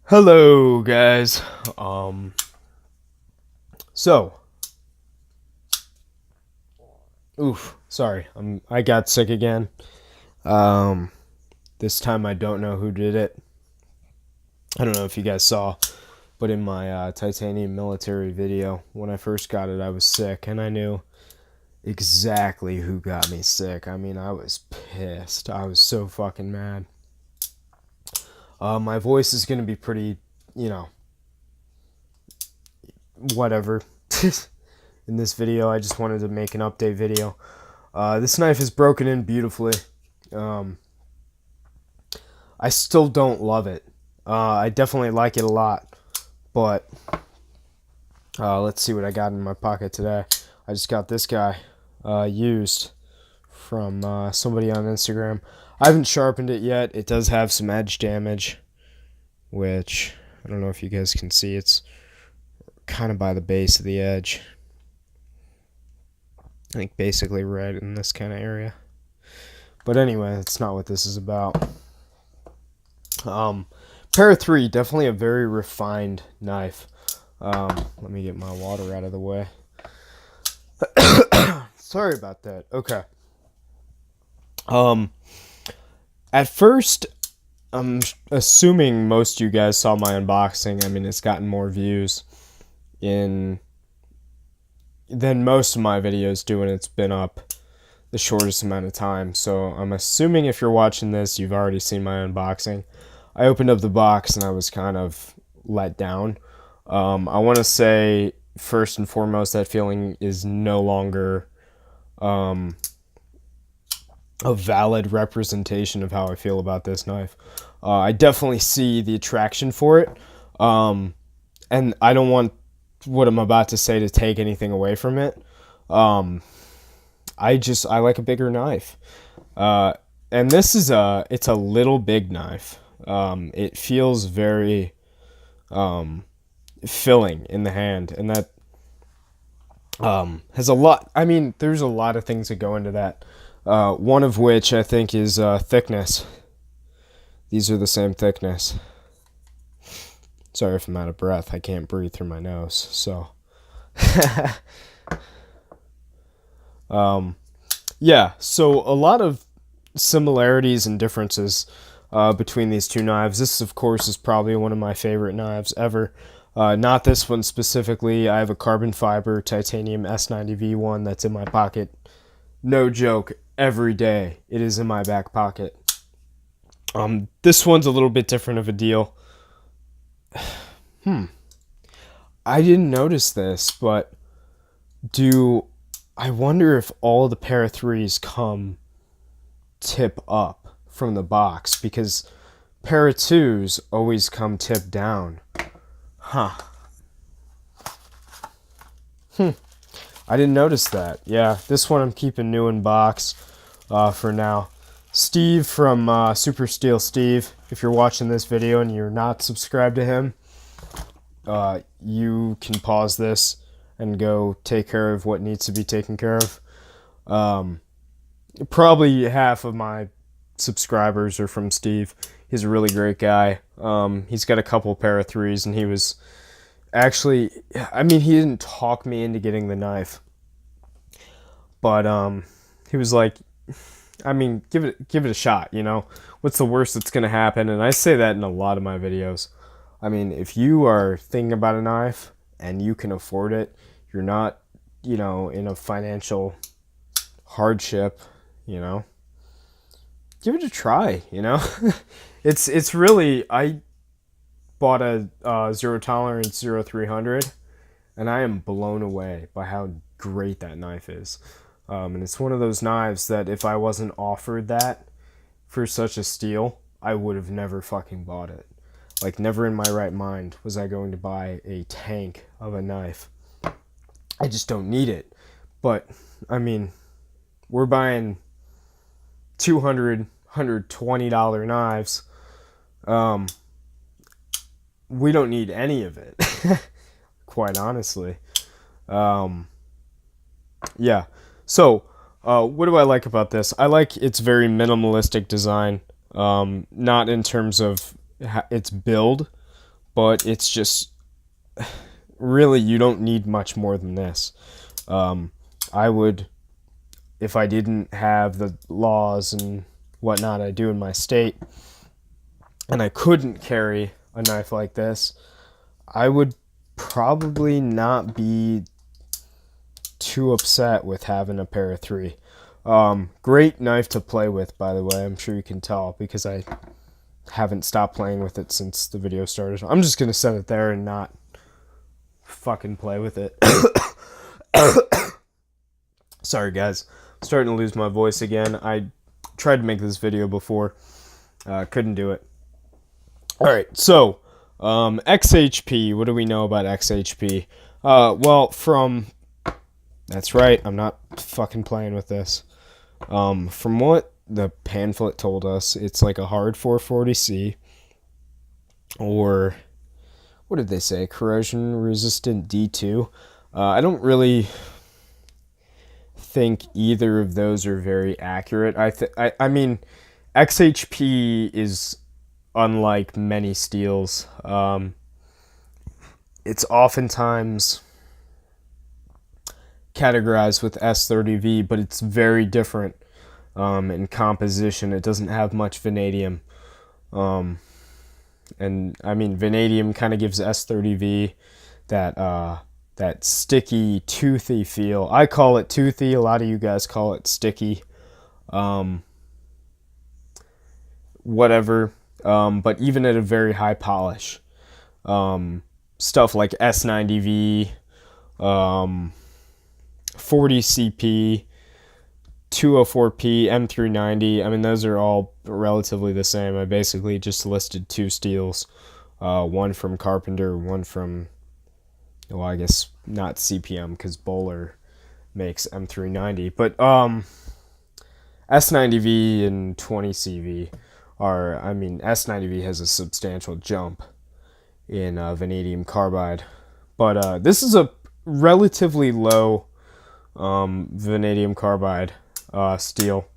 Hello, guys. Um, so, sorry, I got sick again. Um, this time I don't know who did it. I don't know if you guys saw, but in my titanium military video, when I first got it, I was sick, and I knew exactly who got me sick. I mean, I was pissed. I was so fucking mad. My voice is gonna be pretty, you know, whatever. In this video, I just wanted to make an update video. This knife is broken in beautifully. Um, I still don't love it. I definitely like it a lot, but let's see what I got in my pocket today. I just got this guy used from somebody on Instagram. I haven't sharpened it yet. It does have some edge damage, which I don't know if you guys can see. It's kind of by the base of the edge. I think basically right in this kind of area. But anyway, that's not what this is about. Para 3, definitely a very refined knife. Let me get my water out of the way. Sorry about that. Okay. At first, I'm assuming most of you guys saw my unboxing. I mean, it's gotten more views than most of my videos do, and it's been up the shortest amount of time. So I'm assuming if you're watching this, you've already seen my unboxing. I opened up the box and I was kind of let down. I want to say, first and foremost, that feeling is no longer a valid representation of how I feel about this knife. I definitely see the attraction for it, and I don't want what I'm about to say to take anything away from it. I like a bigger knife, and this is it's a little big knife. It feels very filling in the hand, and that has a lot. I mean, there's a lot of things that go into that. One of which I think is thickness. These are the same thickness. Sorry if I'm out of breath. I can't breathe through my nose. So, yeah. So a lot of similarities and differences between these two knives. This, of course, is probably one of my favorite knives ever. Not this one specifically. I have a carbon fiber titanium S90V1 that's in my pocket. No joke. Every day it is in my back pocket. This one's a little bit different of a deal. I didn't notice this, but I wonder if all the Para 3s come tip up from the box, because Para 2s always come tip down. I didn't notice that. Yeah, this one I'm keeping new in box for now. Steve from Super Steel Steve, if you're watching this video and you're not subscribed to him, you can pause this and go take care of what needs to be taken care of. Probably half of my subscribers are from Steve. He's a really great guy. He's got a couple Para 3s, and he was actually, I mean, he didn't talk me into getting the knife, but he was like, I mean, give it a shot, you know? What's the worst that's going to happen? And I say that in a lot of my videos. I mean, if you are thinking about a knife and you can afford it, you're not, you know, in a financial hardship, you know, give it a try, you know? It's really, I bought a zero tolerance 0300, and I am blown away by how great that knife is. And it's one of those knives that if I wasn't offered that for such a steal, I would have never fucking bought it. Like, never in my right mind was I going to buy a tank of a knife. I just don't need it. But, I mean, we're buying $200, $120 knives. We don't need any of it, quite honestly. Yeah. So, what do I like about this? I like its very minimalistic design. Not in terms of its build, but it's just, really, you don't need much more than this. I would, if I didn't have the laws and whatnot I do in my state, and I couldn't carry a knife like this, I would probably not be too upset with having a pair of 3. Great knife to play with, by the way. I'm sure you can tell because I haven't stopped playing with it since the video started. I'm just going to set it there and not fucking play with it. Sorry, guys. Starting to lose my voice again. I tried to make this video before. Couldn't do it. Alright, so, XHP. What do we know about XHP? Well, that's right, I'm not fucking playing with this. From what the pamphlet told us, it's like a hard 440C, or, what did they say, corrosion resistant D2. I don't really think either of those are very accurate. I mean, XHP is unlike many steels. It's oftentimes categorized with S30V, but it's very different in composition. It doesn't have much vanadium. And I mean, vanadium kind of gives S30V that sticky, toothy feel. I call it toothy. A lot of you guys call it sticky. Whatever. But even at a very high polish, stuff like S90V, 40CP, 204P, M390, I mean, those are all relatively the same. I basically just listed 2 steels, one from Carpenter, one from, well, I guess not CPM, because Bowler makes M390, but S90V and 20CV are, I mean, S90V has a substantial jump in vanadium carbide, but this is a relatively low vanadium carbide steel,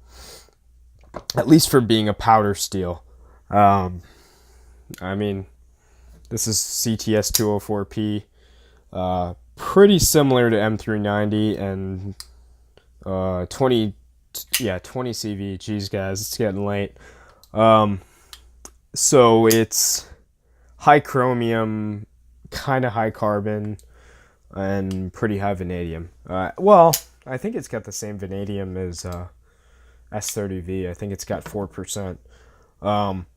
at least for being a powder steel. I mean, this is CTS-204P, pretty similar to M390 and 20CV. Jeez, guys, it's getting late. So it's high chromium, kind of high carbon, and pretty high vanadium. Well, I think it's got the same vanadium as S30V. I think it's got 4%.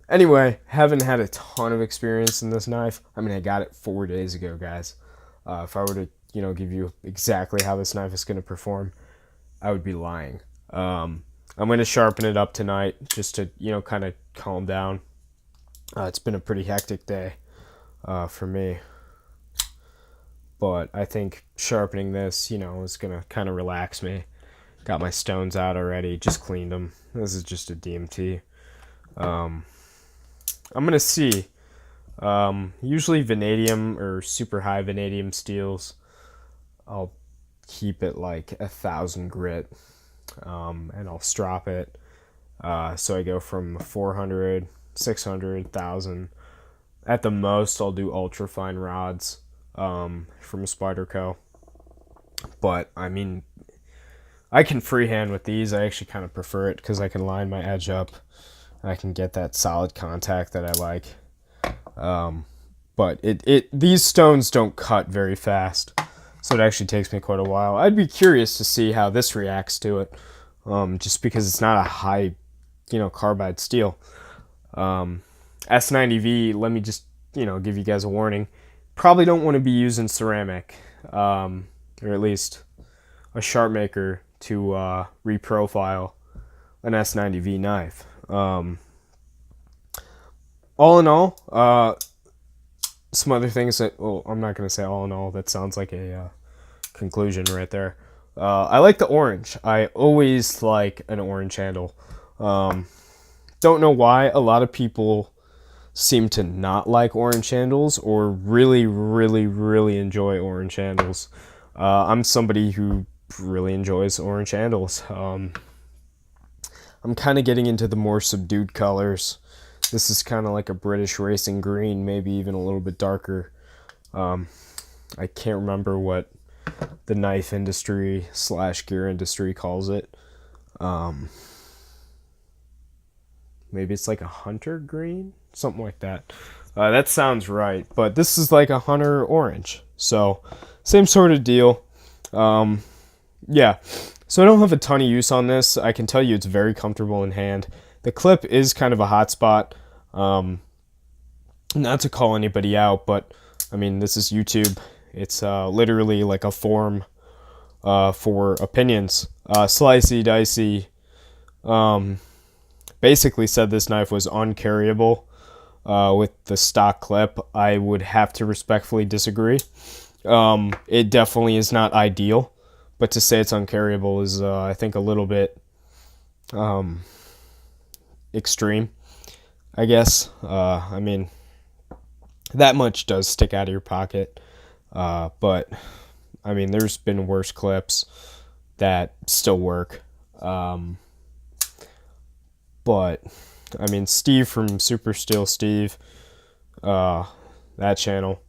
Anyway, haven't had a ton of experience in this knife. I mean, I got it 4 days ago, guys. If I were to, give you exactly how this knife is going to perform, I would be lying. I'm going to sharpen it up tonight just to, kind of calm down. It's been a pretty hectic day for me. But I think sharpening this, is going to kind of relax me. Got my stones out already, just cleaned them. This is just a DMT. I'm going to see. Usually vanadium or super high vanadium steels, I'll keep it like 1,000 grit. And I'll strop it. So I go from 400, 600, 1,000. At the most, I'll do ultra fine rods from Spyderco. But I mean, I can freehand with these. I actually kind of prefer it because I can line my edge up. I can get that solid contact that I like. But these stones don't cut very fast, so it actually takes me quite a while. I'd be curious to see how this reacts to it, just because it's not a high, carbide steel. S90V, let me just, give you guys a warning. Probably don't want to be using ceramic, or at least a sharp maker to reprofile an S90V knife. All in all, some other things that, well, I'm not going to say all in all. That sounds like a conclusion right there. I like the orange. I always like an orange handle. Don't know why. A lot of people seem to not like orange handles or really, really, really enjoy orange handles. I'm somebody who really enjoys orange handles. I'm kind of getting into the more subdued colors This is kind of like a British racing green, maybe even a little bit darker. I can't remember what the knife industry / gear industry calls it. Maybe it's like a hunter green, something like that. That sounds right, but this is like a hunter orange. So same sort of deal. Yeah, so I don't have a ton of use on this. I can tell you it's very comfortable in hand. The clip is kind of a hot spot. Not to call anybody out, but I mean, this is YouTube. It's literally like a forum for opinions. Slicey Dicey basically said this knife was uncarryable with the stock clip. I would have to respectfully disagree. It definitely is not ideal, but to say it's uncarryable is, I think, a little bit extreme, I guess. I mean, that much does stick out of your pocket, but I mean, there's been worse clips that still work. But I mean, Steve from Super Steel Steve, that channel,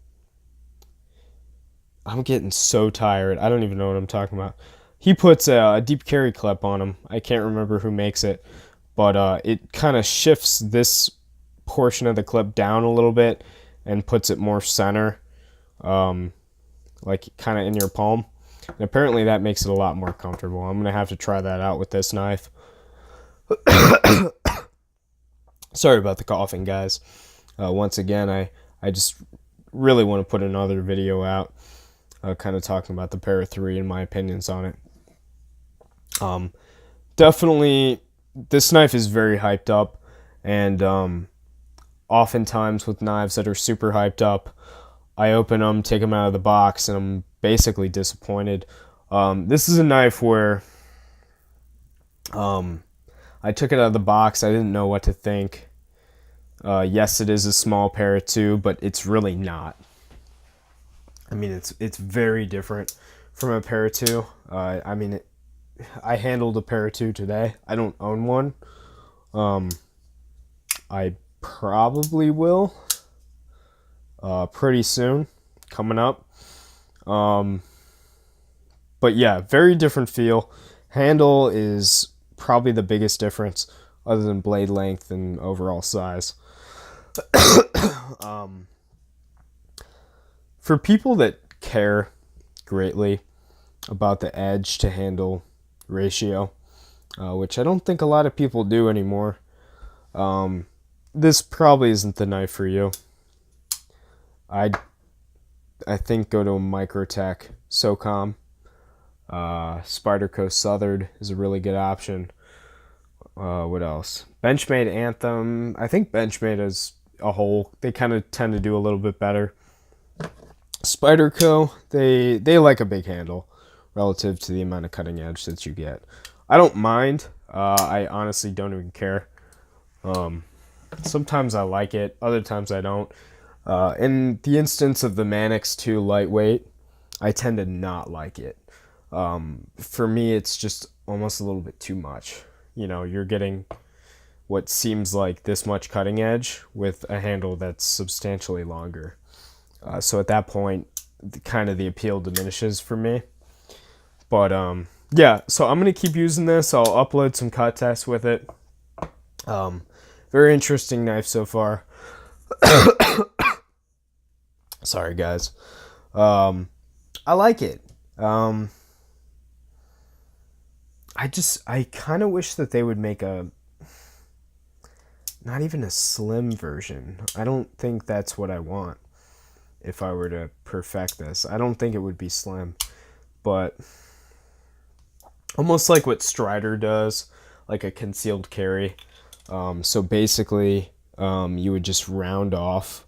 I'm getting so tired. I don't even know what I'm talking about. He puts a deep carry clip on him. I can't remember who makes it, but it kind of shifts this portion of the clip down a little bit and puts it more center, like kind of in your palm. And apparently that makes it a lot more comfortable. I'm going to have to try that out with this knife. Sorry about the coughing, guys. Once again, I just really want to put another video out kind of talking about the Para 3 and my opinions on it. Definitely, this knife is very hyped up, and oftentimes with knives that are super hyped up, I open them, take them out of the box, and I'm basically disappointed. This is a knife where I took it out of the box. I didn't know what to think. Yes, it is a small Para 2, but it's really not. I mean, it's very different from a Para 2. I mean, I handled a Para 2 today. I don't own one. I probably will pretty soon, coming up. But yeah, very different feel. Handle is probably the biggest difference other than blade length and overall size. For people that care greatly about the edge to handle ratio, which I don't think a lot of people do anymore, this probably isn't the knife for you. I think go to a Microtech SOCOM. Spyderco Southern is a really good option. What else? Benchmade Anthem. I think Benchmade as a whole, they kind of tend to do a little bit better. Spyderco, they like a big handle relative to the amount of cutting edge that you get. I don't mind. I honestly don't even care. Sometimes I like it, other times I don't. In the instance of the Manix 2 lightweight, I tend to not like it. For me, it's just almost a little bit too much. You know, you're getting what seems like this much cutting edge with a handle that's substantially longer. So at that point, kind of the appeal diminishes for me. But yeah, so I'm going to keep using this. I'll upload some cut tests with it. Very interesting knife so far. Sorry, guys. I like it. I kind of wish that they would make not even a slim version. I don't think that's what I want if I were to perfect this. I don't think it would be slim, but almost like what Strider does, like a concealed carry. So basically, you would just round off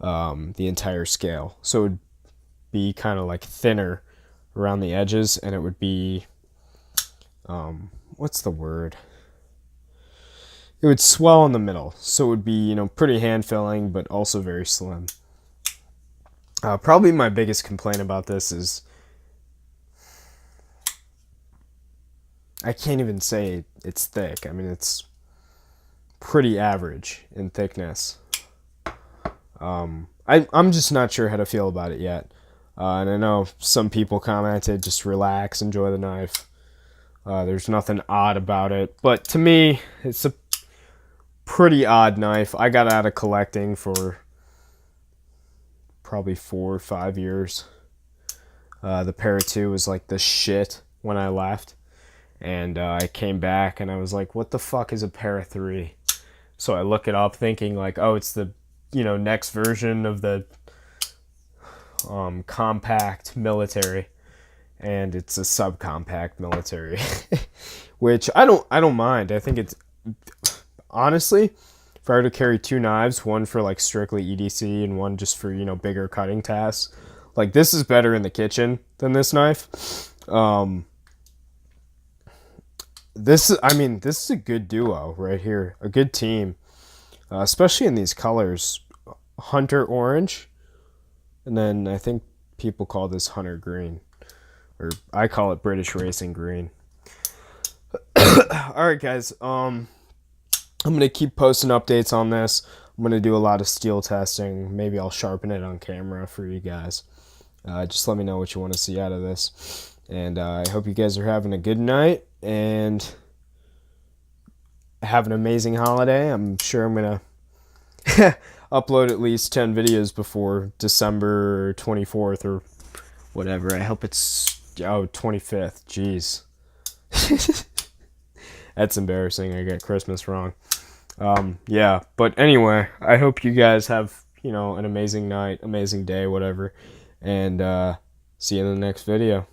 the entire scale. So it would be kind of like thinner around the edges, and it would be, what's the word? It would swell in the middle. So it would be, pretty hand-filling, but also very slim. Probably my biggest complaint about this is I can't even say it's thick. I mean, it's pretty average in thickness. I'm just not sure how to feel about it yet. And I know some people commented, just relax, enjoy the knife. There's nothing odd about it. But to me, it's a pretty odd knife. I got out of collecting for probably 4 or 5 years. The Para 2 was like the shit when I left. And I came back and I was like, what the fuck is a Para 3? So I look it up thinking like, oh, it's the, next version of the compact military. And it's a subcompact military. Which I don't mind. I think it's, honestly, if I were to carry 2 knives, one for like strictly EDC and one just for, bigger cutting tasks, like this is better in the kitchen than this knife. This is a good duo right here, a good team, especially in these colors, Hunter Orange, and then I think people call this Hunter Green, or I call it British Racing Green. All right, guys. I'm gonna keep posting updates on this. I'm gonna do a lot of steel testing. Maybe I'll sharpen it on camera for you guys. Just let me know what you want to see out of this. And I hope you guys are having a good night and have an amazing holiday. I'm sure I'm going to upload at least 10 videos before December 24th or whatever. I hope it's 25th. Jeez. That's embarrassing. I got Christmas wrong. Yeah, but anyway, I hope you guys have, an amazing night, amazing day, whatever. And see you in the next video.